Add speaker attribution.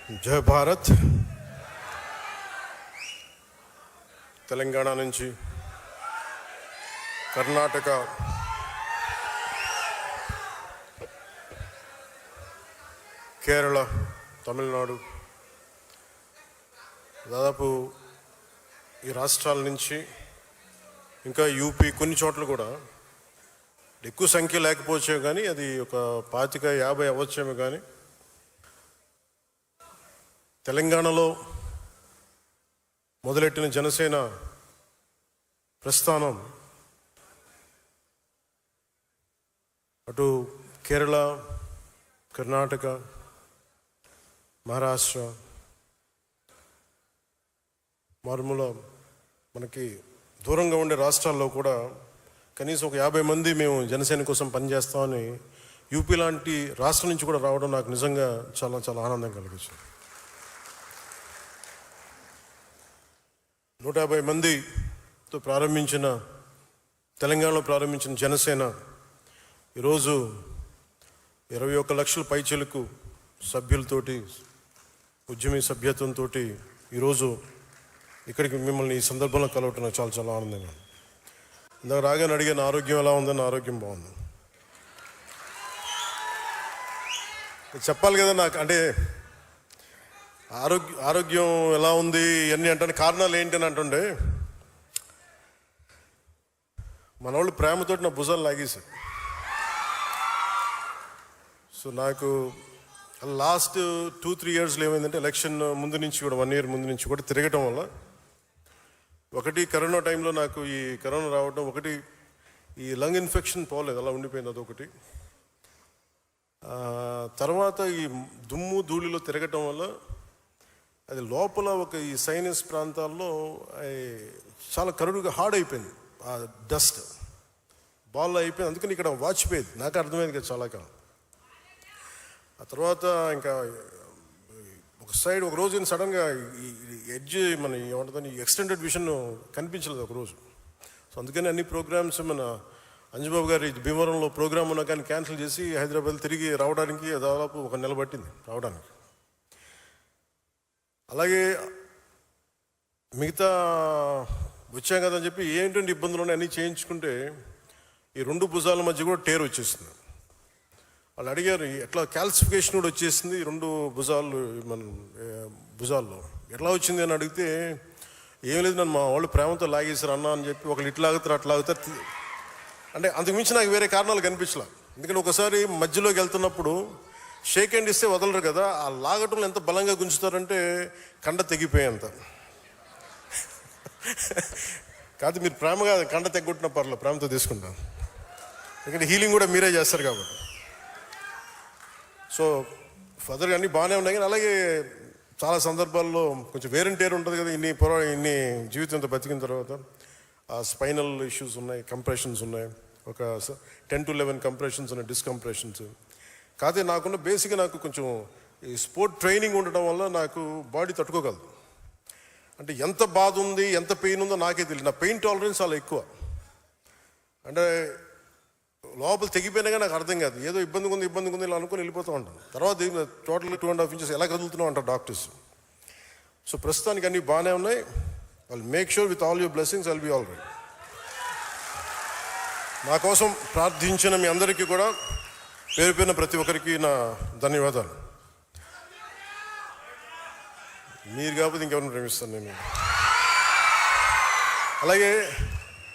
Speaker 1: జై భారత్. తెలంగాణ నుంచి కర్ణాటక, కేరళ, తమిళనాడు, దాదాపు ఈ రాష్ట్రాల నుంచి ఇంకా యూపీ కొన్ని చోట్ల కూడా ఎక్కువ సంఖ్య లేకపోవచ్చేమో కానీ అది ఒక 25-50 అవ్వచ్చేమో కానీ తెలంగాణలో మొదలెట్టిన జనసేన ప్రస్థానం అటు కేరళ, కర్ణాటక, మహారాష్ట్ర, మారుమూల మనకి దూరంగా ఉండే రాష్ట్రాల్లో కూడా కనీసం ఒక 50 మంది మేము జనసేన కోసం పనిచేస్తామని యూపీ లాంటి రాష్ట్రం నుంచి కూడా రావడం నాకు నిజంగా చాలా చాలా ఆనందం కలిగించింది. 150 మందితో ప్రారంభించిన తెలంగాణలో ప్రారంభించిన జనసేన ఈరోజు 21 లక్షల పైచిలకు సభ్యులతోటి, ఉద్యమీ సభ్యత్వంతో ఈరోజు ఇక్కడికి మిమ్మల్ని ఈ సందర్భంలో కలవటం నాకు చాలా చాలా ఆనందంగా. ఇందాక రాగానే అడిగిన ఆరోగ్యం ఎలా ఉందని, ఆరోగ్యం బాగుంది. చెప్పాలి కదా నాకు, అంటే ఆరోగ్యం ఎలా ఉంది ఇవన్నీ అంటే కారణాలు ఏంటి అని అంటుండే మన వాళ్ళు ప్రేమతోటి నా భుజాలు లాగేశారు. సో నాకు లాస్ట్ 2-3 ఇయర్స్లో ఏమైందంటే ఎలక్షన్ ముందు నుంచి కూడా 1 ఇయర్ ముందు నుంచి కూడా తిరగటం వల్ల ఒకటి కరోనా టైంలో నాకు ఈ కరోనా రావడం, ఒకటి ఈ లంగ్ ఇన్ఫెక్షన్ పోలేదు, అలా ఉండిపోయింది, అదొకటి. తర్వాత ఈ దుమ్ము ధూళిలో తిరగటం వల్ల అది లోపల ఒక ఈ సైనస్ ప్రాంతాల్లో చాలా కరుడుగా హార్డ్ అయిపోయింది, ఆ డస్ట్ బాల్ అయిపోయింది. అందుకని ఇక్కడ వాచిపోయేది, నాకు అర్థమైంది కదా చాలా కాలం. ఆ తర్వాత ఇంకా ఒక సైడ్ ఒక రోజు సడన్గా ఈ ఎడ్జ్ మన ఏమంటుందని ఎక్స్టెండెడ్ విషన్ కనిపించలేదు ఒకరోజు. సో అందుకని అన్ని ప్రోగ్రామ్స్ మన అంజుబాబు గారి భీమవరంలో ప్రోగ్రామ్ ఉన్నా కానీ క్యాన్సిల్ చేసి హైదరాబాద్ తిరిగి రావడానికి దాదాపు 1 నెల పట్టింది రావడానికి. అలాగే మిగతా వచ్చాం కదని చెప్పి ఏంటంటే ఇబ్బందులు ఉన్నాయి అన్నీ చేయించుకుంటే ఈ 2 భుజాల మధ్య కూడా టేర్ వచ్చేసింది. వాళ్ళు అడిగారు ఎట్లా, క్యాల్సిఫికేషన్ కూడా వచ్చేసింది 2 భుజాలు, మన భుజాల్లో ఎట్లా వచ్చింది అని అడిగితే ఏం లేదు, నన్ను మా వాళ్ళు ప్రేమతో లాగేశారు అన్న అని చెప్పి, ఒకళ్ళు ఇట్లా ఆగుతారు అట్లా ఆగుతారు. అంటే అంతకుమించి నాకు వేరే కారణాలు కనిపించలే. ఎందుకంటే ఒకసారి మధ్యలోకి వెళ్తున్నప్పుడు షేక్ హ్యాండ్ ఇస్తే వదలరు కదా, ఆ లాగటంలో ఎంత బలంగా గుంజుతారంటే కండ తెగిపోయేంత. కాదు మీరు ప్రేమగా కండ తెగ్గొట్టిన పర్లేదు, ప్రేమతో తీసుకుంటాను, ఎందుకంటే హీలింగ్ కూడా మీరే చేస్తారు కాబట్టి. సో ఫర్దర్గా అన్నీ బాగానే ఉన్నాయి. కానీ అలాగే చాలా సందర్భాల్లో కొంచెం వేరంటేరు ఉంటుంది కదా, ఇన్ని జీవితంతో బతికిన తర్వాత ఆ స్పైనల్ ఇష్యూస్ ఉన్నాయి, కంప్రెషన్స్ ఉన్నాయి, ఒక 10-11 కంప్రెషన్స్ ఉన్నాయి, డిస్కంప్రెషన్స్. కాకపోతే నాకున్న బేసిక్గా నాకు కొంచెం ఈ స్పోర్ట్ ట్రైనింగ్ ఉండడం వల్ల నాకు బాడీ తట్టుకోగలదు. అంటే ఎంత బాధ ఉంది, ఎంత పెయిన్ ఉందో నాకే తెలియదు. నా పెయిన్ టాలరెన్స్ చాలా ఎక్కువ. అంటే లోపల తెగిపోయినా కానీ నాకు అర్థం కాదు, ఏదో ఇబ్బంది ఉంది ఇలా అనుకుని వెళ్ళిపోతూ ఉంటాను. తర్వాత టోటల్ 2.5 ఇంచెస్ ఎలా కదులుతున్నావు అంటారు డాక్టర్స్. సో ప్రస్తుతానికి అన్నీ బాగానే ఉన్నాయి. వాళ్ళు make sure with all your blessings I'll be all right. నా కోసం ప్రార్థించిన మీ అందరికీ కూడా పేరు పేరున ప్రతి ఒక్కరికి నా ధన్యవాదాలు. మీరు కాకపోతే ఇంకెవరిని ప్రేమిస్తాను నేను. అలాగే